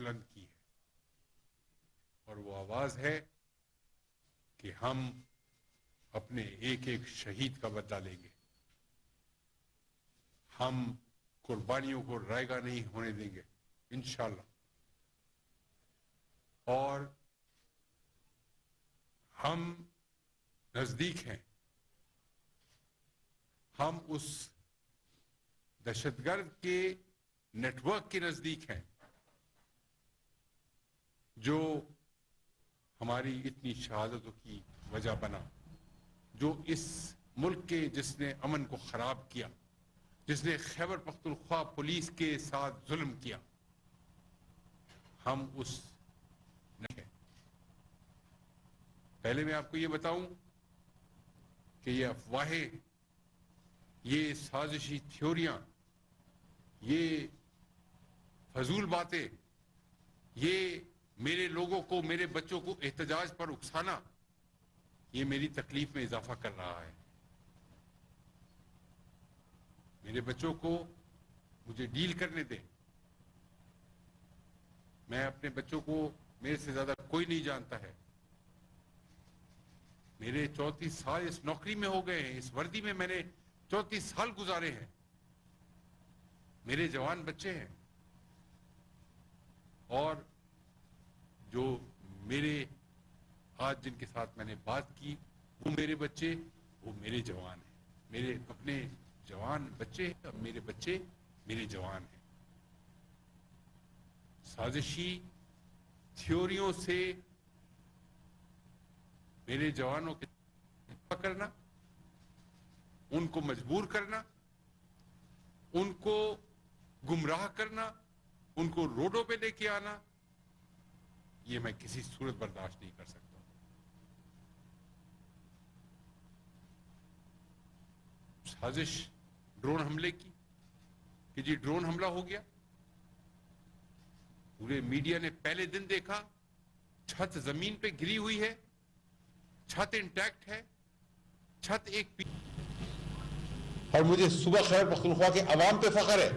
بلند کی ہے، اور وہ آواز ہے کہ ہم اپنے ایک ایک شہید کا بدلہ لیں گے، ہم قربانیوں کو رائیگاں نہیں ہونے دیں گے انشاءاللہ، اور ہم نزدیک ہیں، ہم اس دہشت گرد کے نیٹ ورک کے نزدیک ہیں جو ہماری اتنی شہادتوں کی وجہ بنا، جو اس ملک کے جس نے امن کو خراب کیا، جس نے خیبر پختونخوا پولیس کے ساتھ ظلم کیا، ہم اس نہیں ہیں۔ پہلے میں آپ کو یہ بتاؤں کہ یہ افواہیں، یہ سازشی تھیوریاں، یہ فضول باتیں، یہ میرے لوگوں کو، میرے بچوں کو احتجاج پر اکسانا، یہ میری تکلیف میں اضافہ کر رہا ہے۔ میرے بچوں کو مجھے ڈیل کرنے دیں، میں اپنے بچوں کو، میرے سے زیادہ کوئی نہیں جانتا ہے، میرے 34 سال اس نوکری میں ہو گئے ہیں، اس وردی میں میں نے 34 سال گزارے ہیں، میرے جوان بچے ہیں، اور جو میرے آج جن کے ساتھ میں نے بات کی وہ میرے بچے، وہ میرے جوان ہیں، میرے اپنے جوان بچے، اب میرے بچے میرے جوان ہیں۔ سازشی تھیوریوں سے میرے جوانوں کے دفاع کرنا، ان کو مجبور کرنا، ان کو گمراہ کرنا، ان کو روڈوں پہ لے کے آنا، یہ میں کسی صورت برداشت نہیں کر سکتا۔ سازش ڈرون حملے کی کہ جی ڈرون حملہ ہو گیا، پورے میڈیا نے پہلے دن دیکھا، چھت زمین پہ گری ہوئی ہے، چھت انٹیکٹ ہے، چھت ایک اور مجھے صوبہ خیبر پختونخوا کے عوام پہ فخر ہے،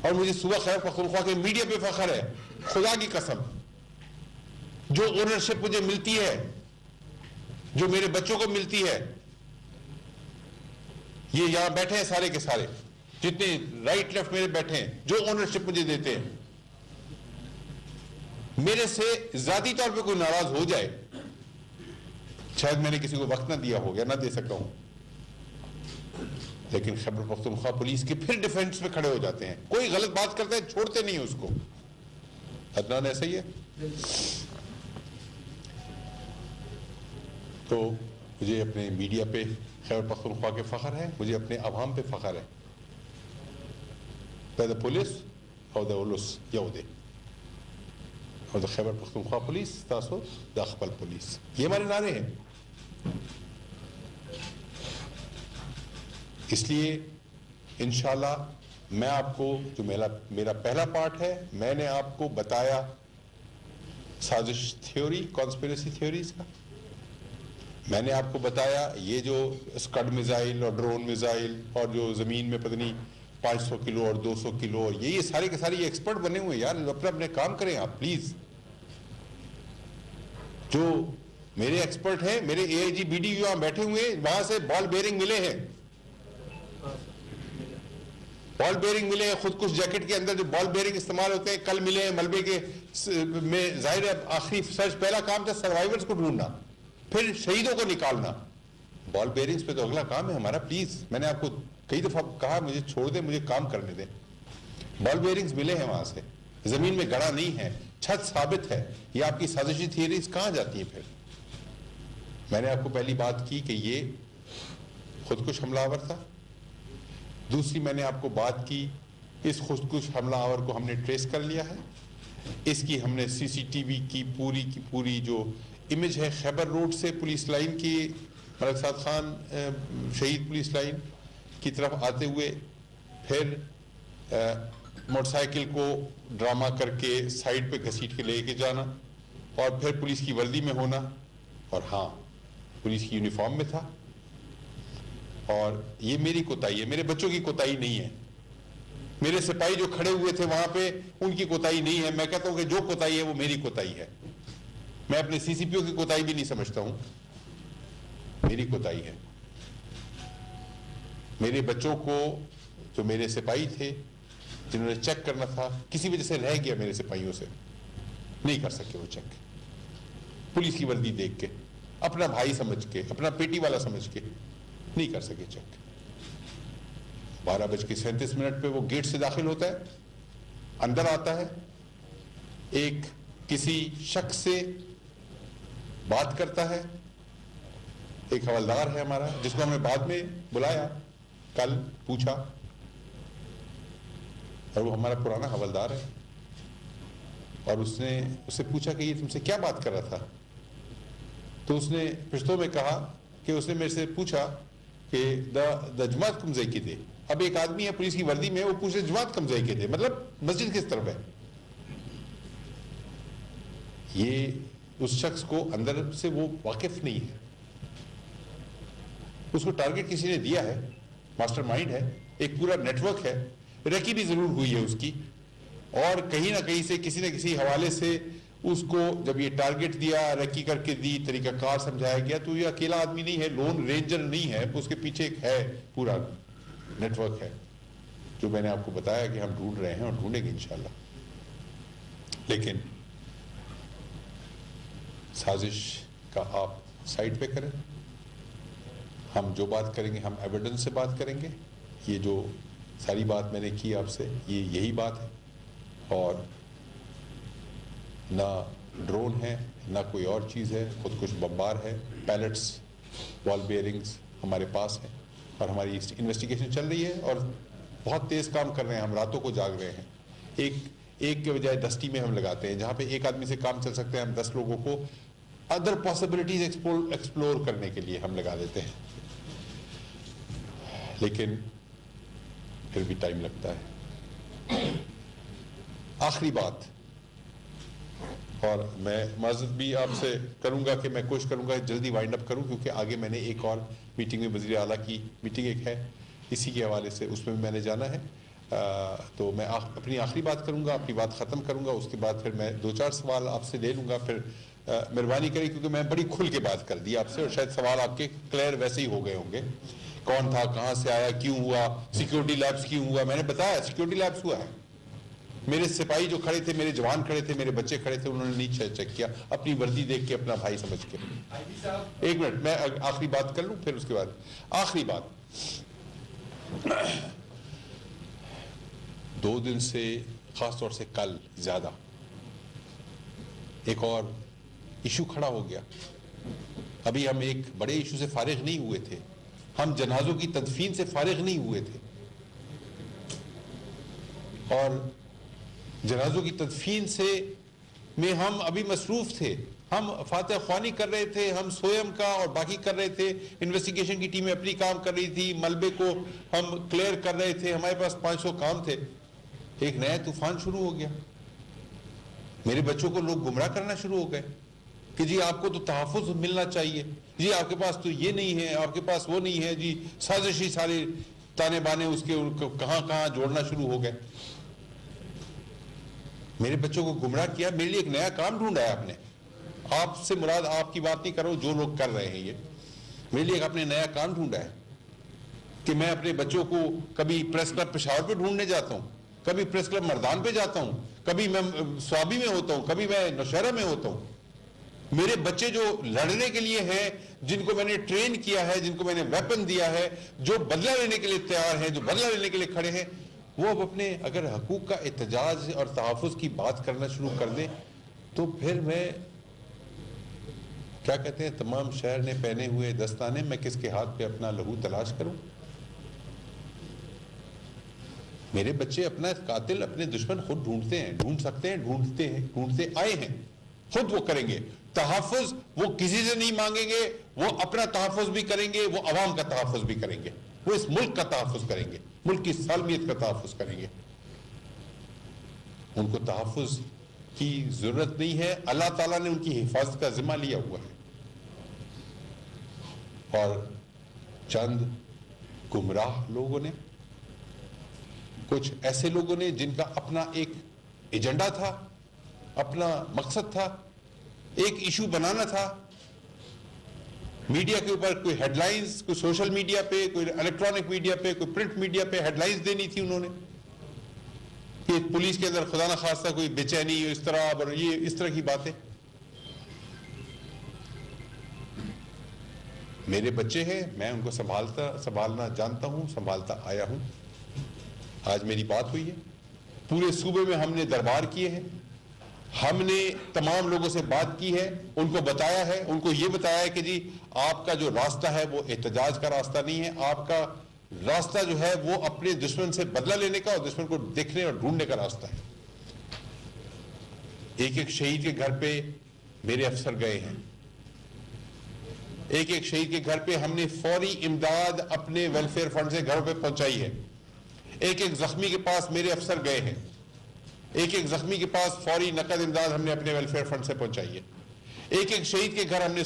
اور مجھے صوبہ خیبر پختونخوا کے میڈیا پہ فخر ہے، خدا کی قسم، جو اونرشپ مجھے ملتی ہے، جو میرے بچوں کو ملتی ہے، یہ یہاں بیٹھے ہیں سارے کے سارے، جتنے رائٹ لیفٹ میرے بیٹھے ہیں، جو اونرشپ مجھے دیتے ہیں، میرے سے ذاتی طور پہ کوئی ناراض ہو جائے، شاید میں نے کسی کو وقت نہ دیا ہو یا نہ دے سکتا ہوں، لیکن خیبر پختونخوا پولیس کے پھر ڈیفنس میں کھڑے ہو جاتے ہیں، کوئی غلط بات کرتے ہیں چھوڑتے نہیں اس کو۔ عدنان ایسا ہی ہے۔ تو مجھے اپنے میڈیا پہ خیبر پختونخوا کے فخر ہے، مجھے اپنے عوام پہ فخر ہے۔ دا پولیس اور دا اولس یو دے، اور دا خیبر پختونخوا پولیس تاسو دا خپل پولیس، یہ ہمارے نعرے ہیں۔ اس لیے انشاءاللہ میں آپ کو، جو میرا پہلا پارٹ ہے، میں نے آپ کو بتایا سازش تھیوری، کانسپیریسی تھیوریز کا، میں نے آپ کو بتایا یہ جو اسکڈ میزائل اور ڈرون میزائل اور جو زمین میں پتہ نہیں 500 کلو اور 200 کلو اور یہ سارے کے سارے یہ ایکسپرٹ بنے ہوئے ہیں یار، اپنے کام کریں آپ پلیز۔ جو میرے ایکسپرٹ ہیں، میرے اے آئی جی بی ڈی یہاں بیٹھے ہوئے ہیں، وہاں سے بال بیئرنگ ملے ہیں، بال بیئرنگ ملے ہیں، خود کش جیکٹ کے اندر جو بال بیئرنگ استعمال ہوتے ہیں کل ملے ہیں ملبے کے میں۔ ظاہر ہے آخری سرچ پہلا کام تھا سروائیورز کو ڈھونڈنا، پھر شہیدوں کو نکالنا، بال بیئرنگز پہ تو اگلا کام ہے ہمارا پلیز۔ میں نے آپ کو کئی دفعہ کہا مجھے چھوڑ دیں، مجھے کام کرنے دیں۔ بال بیئرنگز ملے ہیں وہاں سے، زمین میں گڑا نہیں ہے، چھت ثابت ہے، یہ آپ کی سازشی تھیوریز کہاں جاتی ہیں پھر؟ میں نے آپ کو پہلی بات کی کہ یہ خودکش حملہ آور تھا، دوسری میں نے آپ کو بات کی اس خودکش حملہ آور کو ہم نے ٹریس کر لیا ہے، اس کی ہم نے سی سی ٹی وی کی پوری جو امیج ہے خیبر روڈ سے پولیس لائن کی، ملک سعد خان شہید پولیس لائن کی طرف آتے ہوئے، پھر موٹر سائیکل کو ڈرامہ کر کے سائڈ پہ گھسیٹ کے لے کے جانا، اور پھر پولیس کی وردی میں ہونا، اور ہاں پولیس کی یونیفارم میں تھا، اور یہ میری کوتاہی ہے، میرے بچوں کی کوتاہی نہیں ہے۔ میرے سپاہی جو کھڑے ہوئے تھے وہاں پہ ان کی کوتاہی نہیں ہے. میں کہتا ہوں کہ جو کوتاہی ہے وہ میری کوتاہی ہے. میں اپنے سی سی پی او کی کوتاہی بھی نہیں سمجھتا ہوں, میری کوتاہی ہے. میرے بچوں کو جو میرے سپاہی تھے جنہوں نے چیک کرنا تھا, کسی وجہ سے رہ گیا میرے سپاہیوں سے, نہیں کر سکے وہ چیک. پولیس کی وردی دیکھ کے, اپنا بھائی سمجھ کے, اپنا پیٹی والا سمجھ کے نہیں کر سکے چیک. 12:37 پہ وہ گیٹ سے داخل ہوتا ہے, اندر آتا ہے, ایک کسی شخص سے بات کرتا ہے. ایک حوالدار ہے ہمارا جس کو ہم نے بعد میں بلایا, کل پوچھا, اور وہ ہمارا پرانا حوالدار ہے, اور اس نے اس سے پوچھا کہ یہ تم سے کیا بات کر رہا تھا. تو اس نے پشتو میں کہا کہ اس نے میرے سے پوچھا کہ دا جماعت کم زئی کی دے. اب ایک آدمی ہے پولیس کی وردی میں, وہ پوچھے جماعت کم زئی کے دے, مطلب مسجد کس طرف ہے. یہ اس شخص کو اندر سے وہ واقف نہیں ہے. اس کو ٹارگٹ کسی نے دیا ہے, ماسٹر مائنڈ ہے, ایک پورا نیٹ ورک ہے, ریکی بھی ضرور ہوئی ہے اس کی, اور کہیں نہ کہیں سے کسی نہ کسی حوالے سے اس کو جب یہ ٹارگٹ دیا, ریکی کر کے دی, طریقہ کار سمجھایا گیا. تو یہ اکیلا آدمی نہیں ہے, لون رینجر نہیں ہے, اس کے پیچھے ایک ہے پورا نیٹ ورک ہے, جو میں نے آپ کو بتایا کہ ہم ڈھونڈ رہے ہیں اور ڈھونڈیں گے انشاءاللہ. لیکن سازش کا آپ سائٹ پہ کریں, ہم جو بات کریں گے ہم ایویڈنس سے بات کریں گے. یہ جو ساری بات میں نے کی آپ سے, یہ یہی بات ہے, اور نہ ڈرون ہے نہ کوئی اور چیز ہے, خود کش بمبار ہے, پیلٹس, وال بیئرنگز ہمارے پاس ہیں, اور ہماری انویسٹیگیشن چل رہی ہے, اور بہت تیز کام کر رہے ہیں. ہم راتوں کو جاگ رہے ہیں. ایک کے بجائے 10 ٹیمیں ہم لگاتے ہیں. جہاں پہ ایک آدمی سے کام چل سکتے ہیں, ہم 10 لوگوں کو ادر پاسبلٹیز ایکسپلور کرنے کے لیے ہم لگا دیتے ہیں. لیکن پھر بھی ٹائم لگتا ہے. آخری بات, اور میں معذرت بھی آپ سے کروں گا کہ میں کوشش کروں گا جلدی وائنڈ اپ کروں, کیونکہ آگے میں نے ایک اور میٹنگ میں وزیر اعلیٰ کی میٹنگ ایک ہے اسی کے حوالے سے, اس میں نے جانا ہے. تو میں اپنی آخری بات کروں گا, اپنی بات ختم کروں گا. اس کے بعد پھر میں 2-4 سوال آپ سے لے لوں گا. پھر مہربانی کریں, کیونکہ میں بڑی کھل کے بات کر دی آپ سے, اور شاید سوال آپ کے کلیئر ویسے ہی ہو گئے ہوں گے. کون تھا, کہاں سے آیا, کیوں ہوا, سیکیورٹی لیبس کیوں ہوا. میں نے بتایا سیکیورٹی لیبس ہوا ہے. میرے سپاہی جو کھڑے تھے, میرے جوان کھڑے تھے, میرے بچے کھڑے تھے, انہوں نے نہیں چیک کیا, اپنی وردی دیکھ کے, اپنا بھائی سمجھ کے. ایک منٹ میں آخری بات کر لوں, پھر اس کے بعد آخری بات. 2 دن سے, خاص طور سے کل زیادہ, ایک اور ایشو کھڑا ہو گیا. ابھی ہم ایک بڑے ایشو سے فارغ نہیں ہوئے تھے, ہم جنازوں کی تدفین سے فارغ نہیں ہوئے تھے, اور جنازوں کی تدفین سے میں ہم ابھی مصروف تھے. ہم فاتح خوانی کر رہے تھے, ہم سویم کا اور باقی کر رہے تھے, انویسٹیگیشن کی ٹیمیں اپنی کام کر رہی تھی, ملبے کو ہم کلیئر کر رہے تھے, ہمارے پاس 500 کام تھے. ایک نیا طوفان شروع ہو گیا. میرے بچوں کو لوگ گمراہ کرنا شروع ہو گئے کہ جی آپ کو تو تحفظ ملنا چاہیے, جی آپ کے پاس تو یہ نہیں ہے, آپ کے پاس وہ نہیں ہے, جی سازشی سارے تانے بانے اس کے کہاں کہاں جوڑنا شروع ہو گئے. میرے بچوں کو گمراہ کیا. میرے لیے ایک نیا کام ڈھونڈا ہے آپ نے. آپ سے مراد آپ کی بات نہیں کر رہا ہوں, جو لوگ کر رہے ہیں یہ, میرے لیے آپ نے نیا کام ڈھونڈا ہے کہ میں اپنے بچوں کو کبھی پریس کلب پشاور پہ ڈھونڈنے جاتا ہوں, کبھی پریس کلب مردان پہ جاتا ہوں, کبھی میں سوابی میں ہوتا ہوں, کبھی میں نوشہرہ میں ہوتا ہوں. میرے بچے جو لڑنے کے لیے ہیں, جن کو میں نے ٹرین کیا ہے, جن کو میں نے ویپن دیا ہے, جو بدلہ لینے کے لیے تیار ہیں, جو بدلہ لینے کے لیے کھڑے ہیں, وہ اب اپنے اگر حقوق کا احتجاج اور تحفظ کی بات کرنا شروع کر دیں, تو پھر میں کیا کہتے ہیں, تمام شہر نے پہنے ہوئے دستانے, میں کس کے ہاتھ پہ اپنا لہو تلاش کروں. میرے بچے اپنا قاتل, اپنے دشمن خود ڈھونڈتے ہیں, ڈھونڈ سکتے ہیں, ڈھونڈتے آئے ہیں, خود وہ کریں گے. تحفظ وہ کسی سے نہیں مانگیں گے, وہ اپنا تحفظ بھی کریں گے, وہ عوام کا تحفظ بھی کریں گے, وہ اس ملک کا تحفظ کریں گے, ملک کی سالمیت کا تحفظ کریں گے. ان کو تحفظ کی ضرورت نہیں ہے, اللہ تعالیٰ نے ان کی حفاظت کا ذمہ لیا ہوا ہے. اور چند گمراہ لوگوں نے کچھ ایسے لوگوں نے جن کا اپنا ایک ایجنڈا تھا, اپنا مقصد تھا, ایک ایشو بنانا تھا میڈیا کے اوپر, کوئی ہیڈ لائنز, کوئی سوشل میڈیا پہ, کوئی الیکٹرانک میڈیا پہ, کوئی پرنٹ میڈیا پہ ہیڈ لائنز دینی تھی انہوں نے کہ پولیس کے اندر خدا نخواستہ کوئی بے چینی, اس طرح اور یہ اس طرح کی باتیں. میرے بچے ہیں, میں ان کو سنبھالنا جانتا ہوں, سنبھالتا آیا ہوں. آج میری بات ہوئی ہے, پورے صوبے میں ہم نے دربار کیے ہیں, ہم نے تمام لوگوں سے بات کی ہے, ان کو بتایا ہے, ان کو یہ بتایا ہے کہ جی آپ کا جو راستہ ہے وہ احتجاج کا راستہ نہیں ہے, آپ کا راستہ جو ہے وہ اپنے دشمن سے بدلہ لینے کا اور دشمن کو دیکھنے اور ڈھونڈنے کا راستہ ہے. ایک ایک شہید کے گھر پہ میرے افسر گئے ہیں, ایک ایک شہید کے گھر پہ ہم نے فوری امداد اپنے ویلفیئر فنڈ سے گھروں پہ پہنچائی ہے. ایک ایک زخمی کے پاس میرے افسر گئے ہیں, ایک ایک زخمی کے پاس فوری نقد امداد ہم نے اپنے ویلفیئر فنڈ سے پہنچائی ہے. ایک ایک شہید کے گھر ہم نے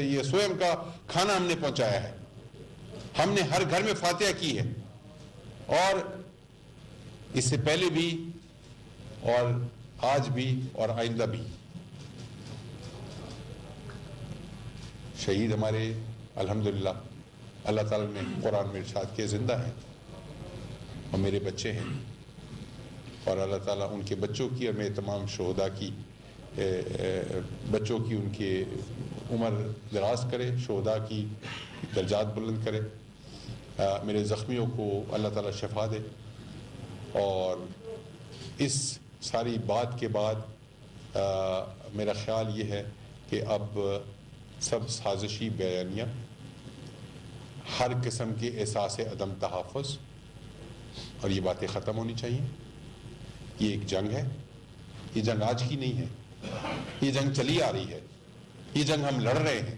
یہ سویم کا کھانا ہم نے پہنچایا ہے. ہم نے ہر گھر میں فاتحہ کی ہے, اور اس سے پہلے بھی اور آج بھی اور آئندہ بھی. شہید ہمارے الحمدللہ اللہ تعالیٰ نے قرآن میں ارشاد کیے زندہ ہیں, اور میرے بچے ہیں, اور اللہ تعالیٰ ان کے بچوں کی اور میرے تمام شہداء کی بچوں کی ان کے عمر دراز کرے, شہداء کی درجات بلند کرے, میرے زخمیوں کو اللہ تعالیٰ شفا دے. اور اس ساری بات کے بعد میرا خیال یہ ہے کہ اب سب سازشی بیانیہ, ہر قسم کے احساس عدم تحفظ, اور یہ باتیں ختم ہونی چاہیے. یہ ایک جنگ ہے, یہ جنگ آج کی نہیں ہے, یہ جنگ چلی آ رہی ہے, یہ جنگ ہم لڑ رہے ہیں.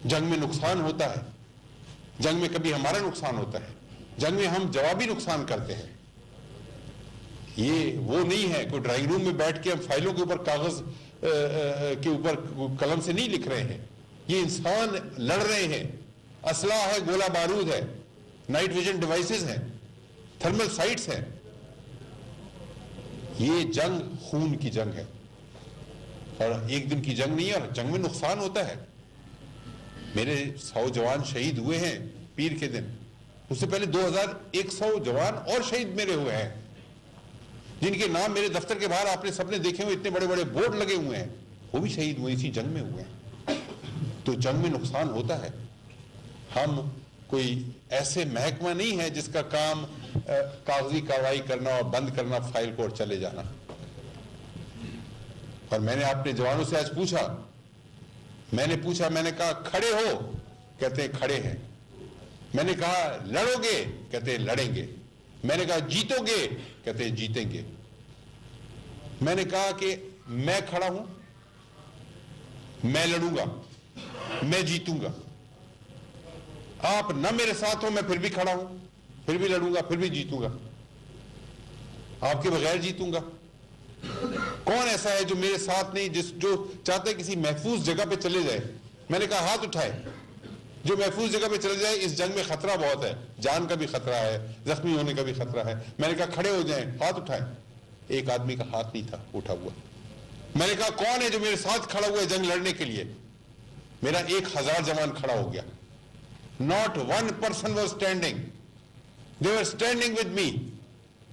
جنگ میں نقصان ہوتا ہے, جنگ میں کبھی ہمارا نقصان ہوتا ہے, جنگ میں ہم جوابی نقصان کرتے ہیں. یہ وہ نہیں ہے کوئی ڈرائنگ روم میں بیٹھ کے ہم فائلوں کے اوپر کاغذ کے اوپر قلم سے نہیں لکھ رہے ہیں. یہ انسان لڑ رہے ہیں, اسلحہ ہے, گولہ بارود ہے, نائٹ ویژن ڈیوائسز ہیں, تھرمل سائٹس ہیں. یہ جنگ خون کی جنگ ہے, اور ایک دن کی جنگ نہیں ہے, اور جنگ میں نقصان ہوتا ہے. میرے 100 جوان شہید ہوئے ہیں پیر کے دن, اس سے پہلے 2100 جوان اور شہید میرے ہوئے ہیں, جن کے نام میرے دفتر کے باہر آپ نے سب نے دیکھے ہوئے, اتنے بڑے بڑے بورڈ لگے ہوئے ہیں. وہ بھی شہید ہوئے, اسی جنگ میں ہوئے ہیں. تو جنگ میں نقصان ہوتا ہے. ہم کوئی ایسے محکمہ نہیں ہے جس کا کام کاغذی کارروائی کرنا اور بند کرنا فائل کو اور چلے جانا. اور میں نے اپنے جوانوں سے آج پوچھا, میں نے کہا کھڑے ہو, کہتے ہیں کھڑے ہیں. میں نے کہا لڑو گے, کہتے ہیں لڑیں گے. میں نے کہا جیتو گے, کہتے ہیں جیتیں گے. میں نے کہا کہ میں کھڑا ہوں, میں لڑوں گا, میں جیتوں گا. آپ نہ میرے ساتھ ہو, میں پھر بھی کھڑا ہوں, پھر بھی لڑوں گا, پھر بھی جیتوں گا. آپ کے بغیر جیتوں گا. کون ایسا ہے جو میرے ساتھ نہیں, جو چاہتا ہے کسی محفوظ جگہ پہ چلے جائے. میں نے کہا ہاتھ اٹھائے جو محفوظ جگہ پہ چلے جائے. اس جنگ میں خطرہ بہت ہے, جان کا بھی خطرہ ہے, زخمی ہونے کا بھی خطرہ ہے. میں نے کہا کھڑے ہو جائیں, ہاتھ اٹھائیں. ایک آدمی کا ہاتھ نہیں تھا اٹھا ہوا. میں نے کہا کون ہے جو میرے ساتھ کھڑا ہوا ہے جنگ لڑنے کے لیے. میرا 1000 جوان کھڑا ہو گیا. Not one person was standing. They were standing with me,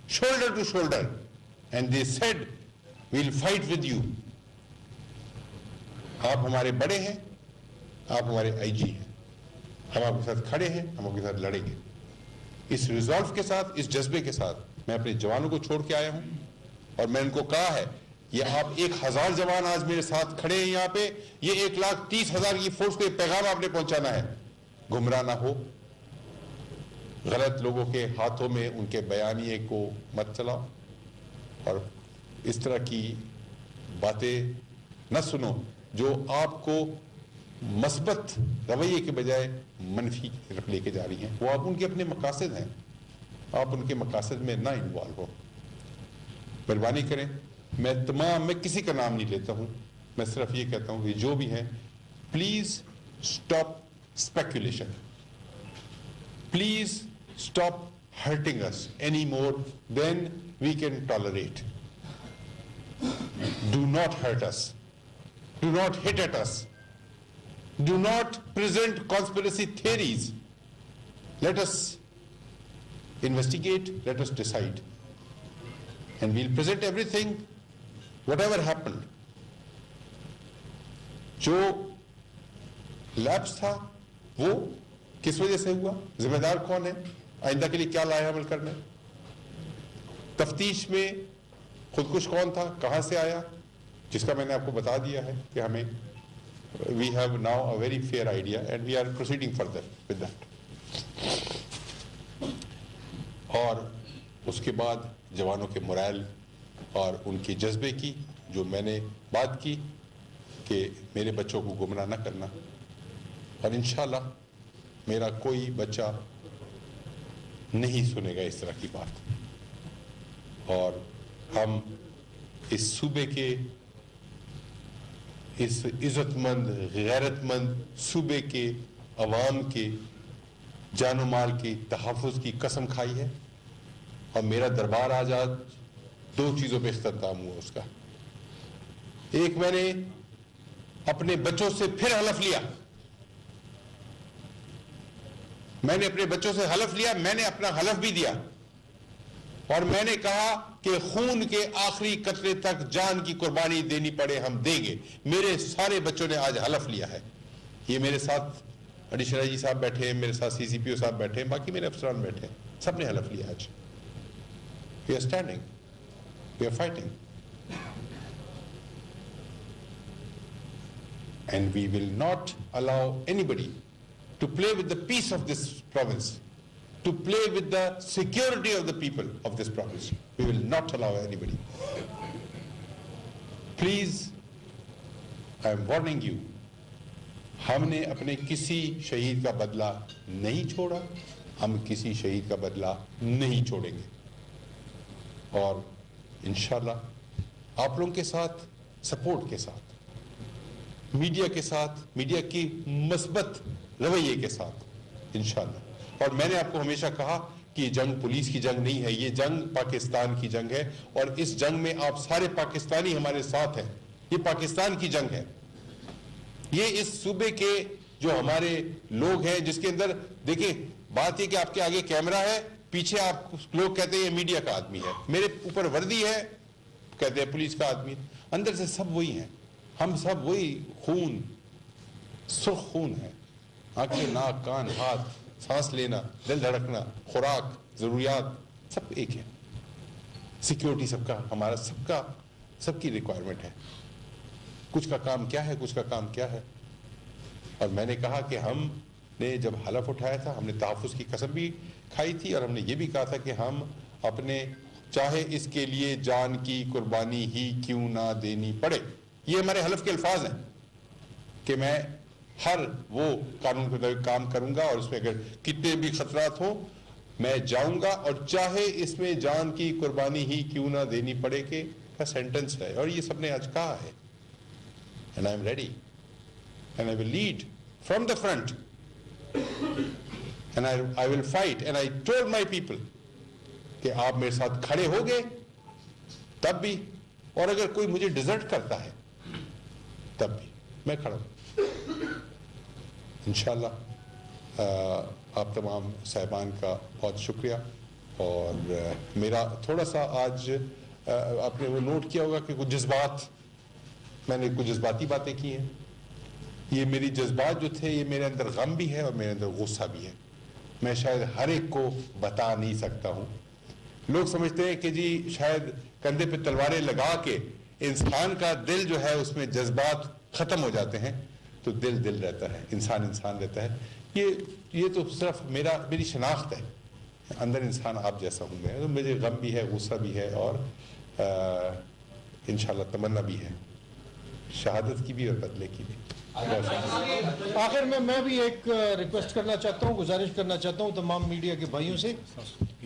shoulder to shoulder, and they said, "We'll fight with you." آپ ہمارے بڑے ہیں, آپ ہمارے آئی جی ہیں, ہم آپ کے ساتھ کھڑے ہیں, ہم آپ کے ساتھ لڑیں گے. اس ریزولو کے ساتھ, اس جذبے کے ساتھ میں اپنے جوانوں کو چھوڑ کے آیا ہوں. اور میں ان کو کہا ہے, یہ آپ 1000 جوان آج میرے ساتھ کھڑے ہیں یہاں پہ, یہ 1,30,000 کی فورس کو یہ پیغام آپ نے پہنچانا ہے. گمراہ نہ ہو, غلط لوگوں کے ہاتھوں میں ان کے بیانیے کو مت چلاؤ, اور اس طرح کی باتیں نہ سنو جو آپ کو مثبت رویے کے بجائے منفی کی طرف لے کے جا رہی ہیں. وہ آپ ان کے اپنے مقاصد ہیں, آپ ان کے مقاصد میں نہ انوالو ہو. مہربانی کریں, میں کسی کا نام نہیں لیتا ہوں, میں صرف یہ کہتا ہوں کہ جو بھی ہیں please stop speculation. Please stop hurting us any more than we can tolerate. Do not hurt us. Do not hit at us. Do not present conspiracy theories. Let us investigate, let us decide. And we'll present everything, whatever happened. جو lapse تھا وہ کس وجہ سے ہوا, ذمہ دار کون ہے, آئندہ کے لیے کیا لائحہ عمل کرنا ہے, تفتیش میں خودکش کون تھا, کہاں سے آیا, جس کا میں نے آپ کو بتا دیا ہے کہ ہمیں we have now a very fair idea and we are proceeding further with that. اور اس کے بعد جوانوں کے morale اور ان کے جذبے کی جو میں نے بات کی کہ میرے بچوں کو گمراہ نہ کرنا, اور انشاءاللہ میرا کوئی بچہ نہیں سنے گا اس طرح کی بات, اور ہم اس صوبے کے, اس عزت مند غیرت مند صوبے کے عوام کے جان و مال کے تحفظ کی قسم کھائی ہے, اور میرا دربار آج 2 چیزوں پہ اختتام ہوا اس کا. ایک, میں نے اپنے بچوں سے پھر حلف لیا, میں نے اپنے بچوں سے حلف لیا, میں نے اپنا حلف بھی دیا, اور میں نے کہا کہ خون کے آخری قطرے تک جان کی قربانی دینی پڑے ہم دیں گے. میرے سارے بچوں نے آج حلف لیا ہے. یہ میرے ساتھ ایڈیشنل جی صاحب بیٹھے ہیں, میرے ساتھ CCPO صاحب بیٹھے ہیں, باقی میرے افسران بیٹھے ہیں, سب نے حلف لیا آج. We are standing, we are fighting, and we will not allow anybody to play with the peace of this province, to play with the security of the people of this province. We will not allow anybody. Please, I am warning you, ہم نے اپنے کسی شہید کا بدلہ نہیں چھوڑا, ہم کسی شہید کا بدلہ نہیں چھوڑیں گے, اور انشاءاللہ آپ لوگوں کے ساتھ, سپورٹ کے ساتھ, میڈیا کے ساتھ, میڈیا کی مثبت رویے کے ساتھ انشاءاللہ. اور میں نے آپ کو ہمیشہ کہا کہ یہ جنگ پولیس کی جنگ نہیں ہے, یہ جنگ پاکستان کی جنگ ہے, اور اس جنگ میں آپ سارے پاکستانی ہمارے ساتھ ہیں. یہ پاکستان کی جنگ ہے, یہ اس صوبے کے جو ہمارے لوگ ہیں, جس کے اندر دیکھیں بات یہ کہ آپ کے آگے کیمرہ ہے, پیچھے آپ لوگ کہتے ہیں یہ میڈیا کا آدمی ہے, میرے اوپر وردی ہے کہتے ہیں پولیس کا آدمی ہے, اندر سے سب وہی ہیں, ہم سب وہی خون, سرخ خون ہے, آنکھیں, ناک, کان, ہاتھ, سانس لینا, دل دھڑکنا, خوراک, ضروریات سب ایک ہے. سیکیورٹی سب کا, ہمارا سب کا, سب کی ریکوائرمنٹ ہے. کچھ کا کام کیا ہے, کچھ کا کام کیا ہے. اور میں نے کہا کہ ہم نے جب حلف اٹھایا تھا, ہم نے تحفظ کی قسم بھی کھائی تھی, اور ہم نے یہ بھی کہا تھا کہ ہم اپنے, چاہے اس کے لیے جان کی قربانی ہی کیوں نہ دینی پڑے, یہ ہمارے حلف کے الفاظ ہیں کہ میں ہر وہ قانون کے مطابق کام کروں گا, اور اس میں اگر کتنے بھی خطرات ہوں میں جاؤں گا, اور چاہے اس میں جان کی قربانی ہی کیوں نہ دینی پڑے کہ کا سینٹنس ہے, اور یہ سب نے آج کہا ہے. And I am ready, and I will lead from the front, and I will fight. And I told my people کہ آپ میرے ساتھ کھڑے ہو گے تب بھی, اور اگر کوئی مجھے ڈیزرٹ کرتا ہے تب بھی میں کھڑا ہوں انشاءاللہ. آپ تمام صاحبان کا بہت شکریہ. اور میرا تھوڑا سا آج آپ نے وہ نوٹ کیا ہوگا کہ کچھ جذبات, میں نے کچھ جذباتی باتیں کی ہیں. یہ میری جذبات جو تھے, یہ میرے اندر غم بھی ہے اور میرے اندر غصہ بھی ہے. میں شاید ہر ایک کو بتا نہیں سکتا ہوں. لوگ سمجھتے ہیں کہ جی شاید کندھے پہ تلواریں لگا کے انسان کا دل جو ہے اس میں جذبات ختم ہو جاتے ہیں, تو دل دل رہتا ہے, انسان انسان رہتا ہے. یہ تو صرف میری شناخت ہے, اندر انسان آپ جیسا ہوں میں. مجھے غم بھی ہے, غصہ بھی ہے, اور انشاءاللہ تمنا بھی ہے, شہادت کی بھی اور بدلے کی بھی. آخر میں بھی ایک ریکویسٹ کرنا چاہتا ہوں, گزارش کرنا چاہتا ہوں تمام میڈیا کے بھائیوں سے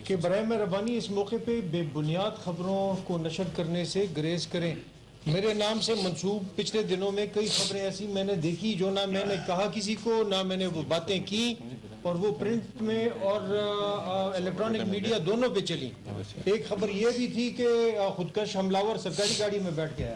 کہ برائے مہربانی اس موقع پہ بے بنیاد خبروں کو نشر کرنے سے گریز کریں. میرے نام سے منسوب پچھلے دنوں میں کئی خبریں ایسی میں نے دیکھی جو نہ میں نے کہا کسی کو, نہ میں نے وہ باتیں کی, اور وہ پرنٹ میں اور الیکٹرانک میڈیا دونوں پہ چلی. ایک خبر یہ بھی تھی کہ خودکش حملہ سرکاری گاڑی میں بیٹھ گیا.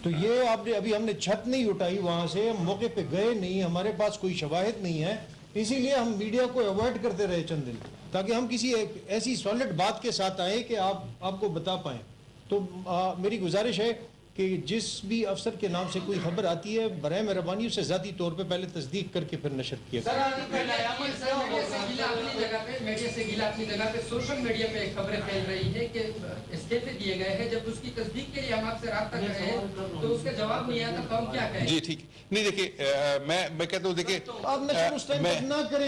تو یہ آپ نے ابھی ہم نے چھت نہیں اٹھائی وہاں سے, ہم موقع پہ گئے نہیں, ہمارے پاس کوئی شواہد نہیں ہے, اسی لیے ہم میڈیا کو اوائڈ کرتے رہے چند دن, تاکہ ہم کسی ایسی سالڈ بات کے ساتھ آئیں کہ آپ کو بتا پائیں. تو میری گزارش ہے کہ جس بھی افسر کے نام سے کوئی خبر آتی ہے برائے مہربانی اسے ذاتی طور پہ پہلے تصدیق کر کے پھر نشر کیا. میڈیا سے گیلا اپنی جگہ پہ سوشل میڈیا پہ ایک خبریں پھیل رہی ہیں کہ استعفے دیے گئے ہیں, جب اس کی تصدیق کے لیے ہم آپ سے رابطہ کر رہے ہیں تو اس کا جواب نہیں آتا, تو ہم کیا کہیں؟ جی ٹھیک نہیں, دیکھیے میں کہتا ہوں, دیکھیے آپ نشر اس ٹائم تک نہ کریں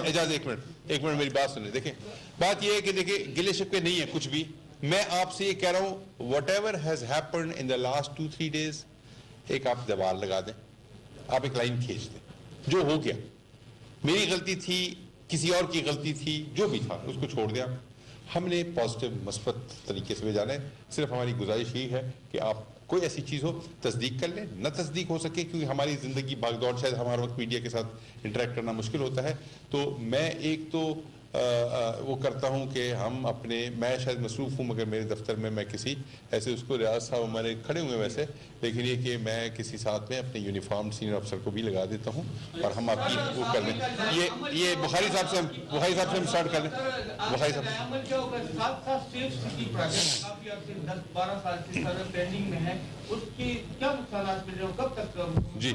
اجازت ایک منٹ میری بات سنیں. دیکھیں بات یہ ہے کہ دیکھیں گلے شکوے نہیں ہے کچھ بھی. میں آپ سے یہ کہہ رہا ہوں what ever has happened in the last 2-3 days, ایک آپ دیوار لگا دیں, آپ ایک لائن کھینچ دیں. جو ہو گیا, میری غلطی تھی, کسی اور کی غلطی تھی, جو بھی تھا اس کو چھوڑ دیا. ہم نے پازیٹیو مثبت طریقے سے جانا ہے. صرف ہماری گزارش یہی ہے کہ آپ کوئی ایسی چیز ہو تصدیق کر لیں, نہ تصدیق ہو سکے کیونکہ ہماری زندگی بھاگ دوڑ, شاید ہمارا وقت میڈیا کے ساتھ انٹریکٹ کرنا مشکل ہوتا ہے. تو میں ایک تو وہ کرتا ہوں کہ ہم اپنے, میں شاید مصروف ہوں مگر میرے دفتر میں کسی ایسے اس کو ریاض صاحب ہمارے کھڑے ہوئے ویسے, لیکن یہ کہ میں کسی ساتھ میں اپنے یونیفارم سینئر افسر کو بھی لگا دیتا ہوں اور ہم آپ کی وہ کر لیں. یہ بخاری صاحب سے ہم اسٹارٹ کر لیں. بخاری صاحب جی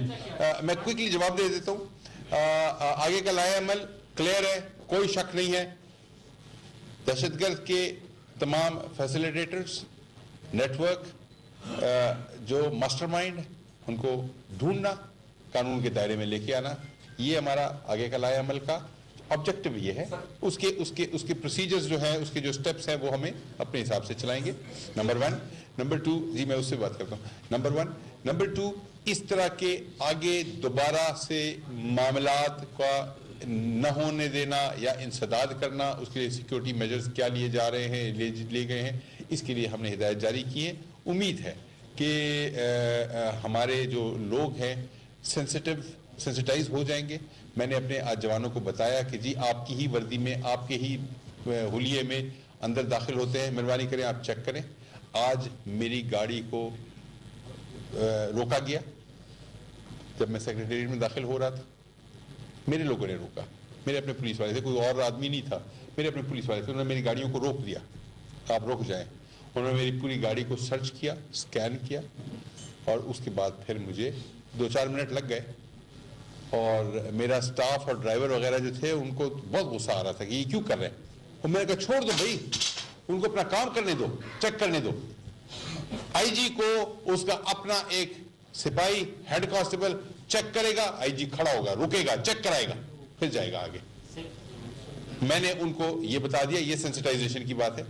میں کوئکلی جواب دے دیتا ہوں. آگے کا لائحہ عمل کلیئر ہے, کوئی شک نہیں ہے. دہشت گرد کے تمام فیسیلیٹیٹرز, نیٹ ورک, جو ماسٹر مائنڈ, ان کو ڈھونڈنا, قانون کے دائرے میں لے کے آنا, یہ ہمارا آگے کا لائحہ عمل کا آبجیکٹو یہ ہے. اس کے پروسیجرز جو ہیں, اس کے جو سٹیپس ہیں وہ ہمیں اپنے حساب سے چلائیں گے. نمبر 1. نمبر 2, جی میں اس سے بات کرتا ہوں. نمبر 1. نمبر 2, اس طرح کے آگے دوبارہ سے معاملات کا نہ ہونے دینا یا انسداد کرنا, اس کے لیے سیکیورٹی میجرز کیا لیے جا رہے ہیں, لے گئے ہیں, اس کے لیے ہم نے ہدایت جاری کی ہے. امید ہے کہ ہمارے جو لوگ ہیں سینسٹائز ہو جائیں گے. میں نے اپنے آج جوانوں کو بتایا کہ جی آپ کی ہی وردی میں, آپ کے ہی حلیے میں اندر داخل ہوتے ہیں, مہربانی کریں آپ چیک کریں. آج میری گاڑی کو روکا گیا جب میں سیکریٹریٹ میں داخل ہو رہا تھا. میرے لوگوں نے روکا, میرے اپنے پولیس والے تھے, کوئی اور آدمی نہیں تھا, میرے اپنے پولیس والے تھے. انہوں نے میری گاڑیوں کو روک دیا, آپ رک جائیں. انہوں نے میری پوری گاڑی کو سرچ کیا, سکین کیا, اور اس کے بعد پھر مجھے 2-4 منٹ لگ گئے. اور میرا سٹاف اور ڈرائیور وغیرہ جو تھے ان کو بہت غصہ آ رہا تھا کہ یہ کیوں کر رہے ہیں. اور میں نے کہا چھوڑ دو بھائی, ان کو اپنا کام کرنے دو, چیک کرنے دو. آئی جی کو اس کا اپنا ایک سپاہی ہیڈ کانسٹیبل چیک کرے گا, آئی جی کھڑا ہوگا, رکے گا, چیک کرائے گا, پھر جائے گا آگے. میں نے ان کو یہ بتا دیا, یہ سینسٹائزیشن کی بات ہے.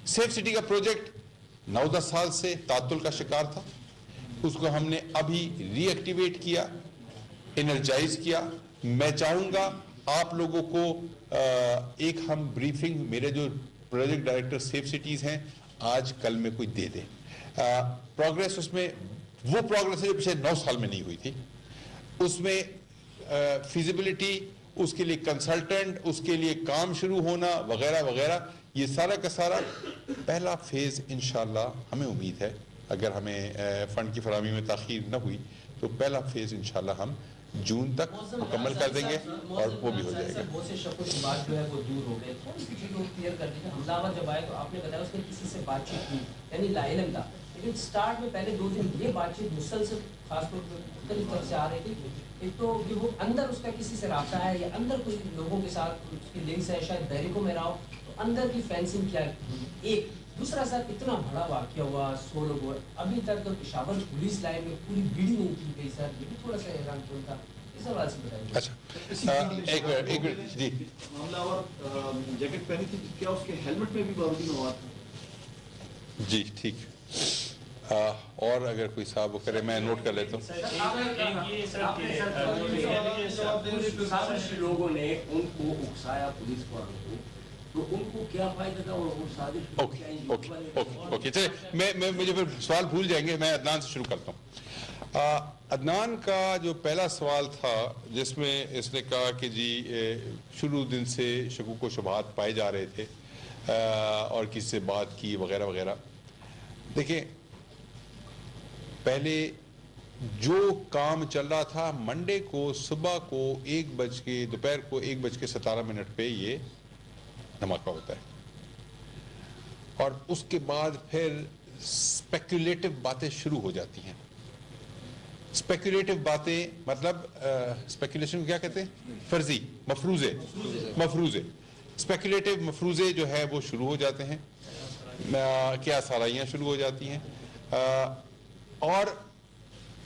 سیف سٹی کا پروجیکٹ 9-10 سال سے تعطل کا شکار تھا, اس کو ہم نے ابھی ری ایکٹیویٹ کیا, انرجائز کیا. میں چاہوں گا آپ لوگوں کو ایک ہم بریفنگ, میرے جو پروجیکٹ ڈائریکٹر سیف سٹیز ہیں آج کل میں کوئی دے دے. پروگریس اس میں وہ پروگریس ہے جو پچھلے 9 سال میں نہیں ہوئی تھی. اس میں فیزیبلٹی, اس کے لیے کنسلٹنٹ, اس کے لیے کام شروع ہونا وغیرہ وغیرہ, یہ سارا کا سارا پہلا فیز انشاءاللہ ہمیں امید ہے, اگر ہمیں فنڈ کی فراہمی میں تاخیر نہ ہوئی تو پہلا فیز انشاءاللہ ہم جون تک مکمل کر دیں گے اور وہ بھی ہو جائے گا. بہت سے شک و شبہات جو ہے وہ دور ہو گئے. تھوڑی سی چیزوں کو کلیئر کر دیں. حملہ آور جب آئے تو آپ نے بتایا اس نے کسی سے بات چیت کی, یعنی لا علم تھا, لیکن سٹارٹ میں پہلے 2 دن یہ بات چیت مسلسل خاص طور پر مختلف طرف سے آ رہی تھی. ایک تو یہ وہ اندر اس کا کسی سے رابطہ ہے یا اندر کچھ لوگوں کے ساتھ اس کی لنکس ہے, شاید بیریکو میں رہا ہو, تو اندر کی فینسنگ کیا ہے. ایک دوسرا سر اتنا بڑا واقعہ ہوا, 100 لوگ ہوئے, ابھی تک تو پشاور پولیس لائن میں پوری بیڑی نہیں کی گئی. سر یہ بھی تھوڑا سا حیران کن تھا, اس حوالے سے بتائیے. اچھا ایک منٹ جی. معاملہ اور جیکٹ پہنی تھی, کیا اس کے ہیلمٹ میں بھی بارودی مواد تھا؟ جی ٹھیک. اور اگر کوئی صاحب وہ کرے میں نوٹ کر لیتا ہوں. لوگوں نے ان کو اکسایا پولیس والوں کو, تو ان کو کیا فائدہ تھا, اور وہ سازش اوکے چلے, میں مجھے پھر سوال بھول جائیں گے. میں عدنان سے شروع کرتا ہوں. عدنان کا جو پہلا سوال تھا جس میں اس نے کہا کہ جی شروع دن سے شکوک و شبہات پائے جا رہے تھے اور کس سے بات کی وغیرہ وغیرہ. دیکھیں پہلے جو کام چل رہا تھا منڈے کو صبح کو دوپہر کو 1:17 پہ یہ دھماکہ ہوتا ہے اور اس کے بعد پھر اسپیکولیٹو باتیں شروع ہو جاتی ہیں. اسپیکولیٹو باتیں مطلب اسپیکولیشن کیا کہتے ہیں؟ فرضی مفروضے اسپیکولیٹو مفروضے جو ہے وہ شروع ہو جاتے ہیں. کیا سالائیاں شروع ہو جاتی ہیں اور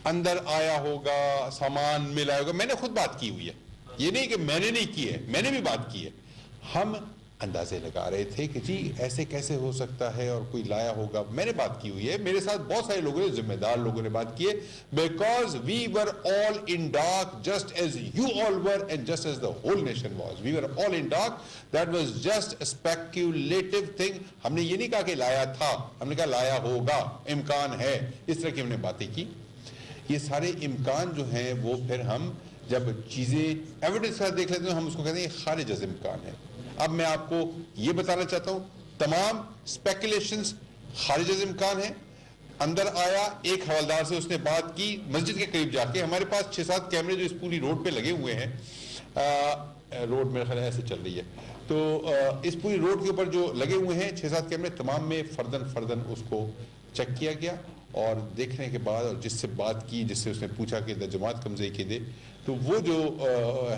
اندر آیا ہوگا سامان ملا ہوگا. میں نے خود بات کی ہوئی ہے, یہ نہیں کہ میں نے نہیں کی ہے, میں نے بھی بات کی ہے. ہم اندازے لگا رہے تھے کہ جی ایسے کیسے ہو سکتا ہے اور کوئی لایا ہوگا. میں نے بات کی ہوئی ہے, میرے ساتھ بہت سارے لوگوں نے, ذمہ دار لوگوں نے بات کی ہے. Because we were all in dark just as you all were and just as the whole nation was. We were all in dark. That was just a speculative thing. ہم نے یہ نہیں کہا کہ لایا تھا, ہم نے کہا لایا ہوگا, امکان ہے. اس طرح کی ہم نے باتیں کی. یہ سارے امکان جو ہیں وہ پھر ہم جب چیزیں ایویڈنس کا دیکھ لیتے ہیں ہم اس کو کہتے ہیں یہ خارج از امکان ہے. اب میں آپ کو یہ بتانا چاہتا ہوں تمام اسپیکولیشنز خارج از امکان ہیں. اندر آیا, ایک حوالدار سے اس نے بات کی مسجد کے قریب جا کے. ہمارے پاس 6-7 کیمرے جو اس پوری روڈ پہ لگے ہوئے ہیں. روڈ میرے خیال ایسے چل رہی ہے تو اس پوری روڈ کے اوپر جو لگے ہوئے ہیں 6-7 کیمرے, تمام میں فردن اس کو چیک کیا گیا اور دیکھنے کے بعد اور جس سے بات کی, جس سے اس نے پوچھا کہ جماعت کمزے کے دے, تو وہ جو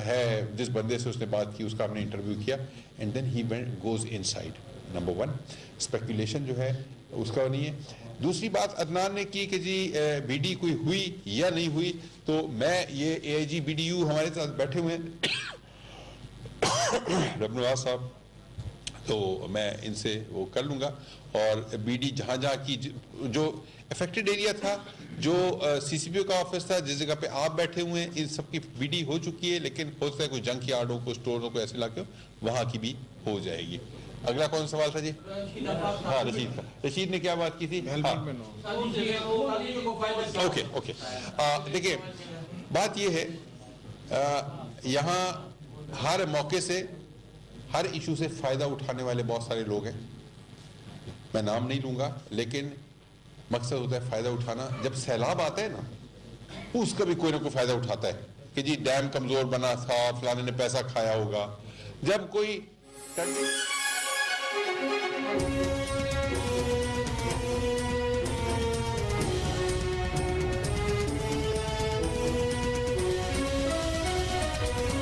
ہے جس بندے سے اس نے بات کی اس کا ہم نے انٹرویو کیا. And then he goes inside. Number 1 speculation جو ہے اس کا نہیں ہے. دوسری بات عدنان نے کی کہ جی بی ڈی کوئی ہوئی یا نہیں ہوئی, تو میں یہ اے آئی جی بی ڈی یو ہمارے ساتھ بیٹھے ہوئے ہیں رب نواز صاحب, تو میں ان سے وہ کر لوں گا. اور بی ڈی جہاں کی جو افیکٹڈ ایریا تھا, جو سی سی پی او کا آفس تھا, جس جگہ پہ آپ بیٹھے ہوئے ہیں, ان سب کی بی ڈی ہو چکی ہے. لیکن ہو سکتا ہے کوئی جنک یارڈ ہو, کوئی اسٹور ہو, کوئی ایسے علاقے ہو, وہاں کی بھی ہو جائے گی. اگلا کون سوال تھا جی؟ ہاں رشید کا. رشید نے کیا بات کی تھی؟ اوکے. دیکھیں بات یہ ہے یہاں ہر موقع سے ہر ایشو سے فائدہ اٹھانے والے بہت سارے لوگ ہیں. میں نام نہیں لوں گا لیکن مقصد ہوتا ہے فائدہ اٹھانا. جب سیلاب آتا ہے نا, اس کا بھی کوئی نہ کوئی فائدہ اٹھاتا ہے کہ جی ڈیم کمزور بنا تھا, فلانے نے پیسہ کھایا ہوگا. جب کوئی